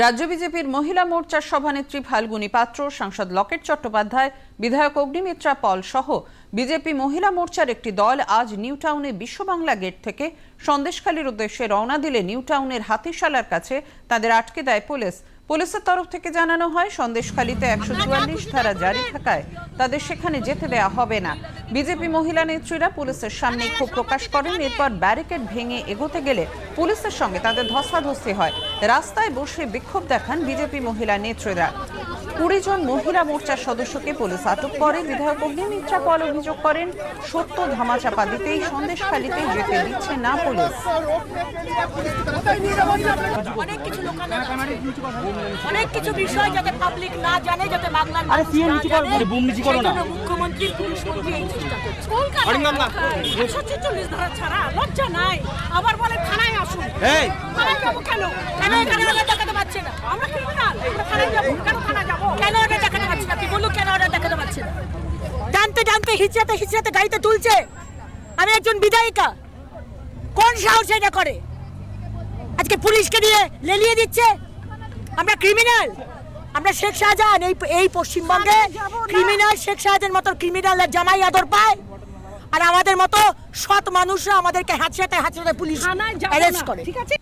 রাজ্য বিজেপির মহিলা মোর্চার সভানেত্রী ফাল্গুনী পাত্র, সাংসদ লকেট চট্টোপাধ্যায়, বিধায়ক অগ্নিমিত্রা পল সহ বিজেপি মহিলা মোর্চার একটি দল আজ নিউ টাউনে বিশ্ব বাংলা গেট থেকে সন্দেশখালীর উদ্দেশ্যে রওনা দিলে নিউ টাউনের হাতিশালার কাছে তাদের আটকে দেয় পুলিশ। পুলিশের তরফ থেকে জানানো হয়, সন্দেশখালীতে 144 ধারা জারি থাকায় তাদের সেখানে যেতে দেওয়া হবে না। বিজেপি মহিলা নেত্রীরা পুলিশের সামনে ক্ষোভ প্রকাশ করেন। এরপর ব্যারিকেড ভেঙে এগোতে গেলে পুলিশের সঙ্গে তাদের ধস্তাধস্তি হয়। রাস্তায় বসে বিক্ষোভ দেখান বিজেপি মহিলা নেত্রীরা। 20 জন মহিলা মোর্চার সদস্যকে পুলিশ আটক করে। বিধায়ক অগ্নিমিত্রা পল অভিযোগ করেন, সত্য ধামাচাপা দিতেই সন্দেশখালীতে যেতে দিচ্ছে না পুলিশ। অনেক কিছু বিষয় যাতে পাবলিক না জানে, যাতে বাংলার মুখ্যমন্ত্রী পুলিশ মন্ত্রী এই চেষ্টা করছে। কলকাতা 146 ধারা ছাড়া লজ্জা নাই, আবার বলে থানায় আসুন। থানায় যাবো কেন? কেন এখানে অর্ডার দেখাতে পারছে না? আমরা ক্রিমিনাল, আমরা থানায় যাবো কেন? থানায় যাবো কেন? অর্ডার দেখাতে পারছে না? আপনি বলুন কেন অর্ডার দেখাতে পারছে না? টানতে টানতে হিচড়াতে গাড়িতে তুলছে। আমি একজন বিধায়িকা, কোন সাহস এটা করে? আজকে পুলিশকে দিয়ে লেলিয়ে দিচ্ছে। আমরা ক্রিমিনাল, আমরা শেখ শাহজাহান। এই পশ্চিমবঙ্গে ক্রিমিনাল শেখ শাহজাহানের মতো ক্রিমিনালের জামাই আদর পায়, আর আমাদের মতো সৎ মানুষরা আমাদেরকে হাতসাথে পুলিশ অ্যারেস্ট করে। ঠিক আছে,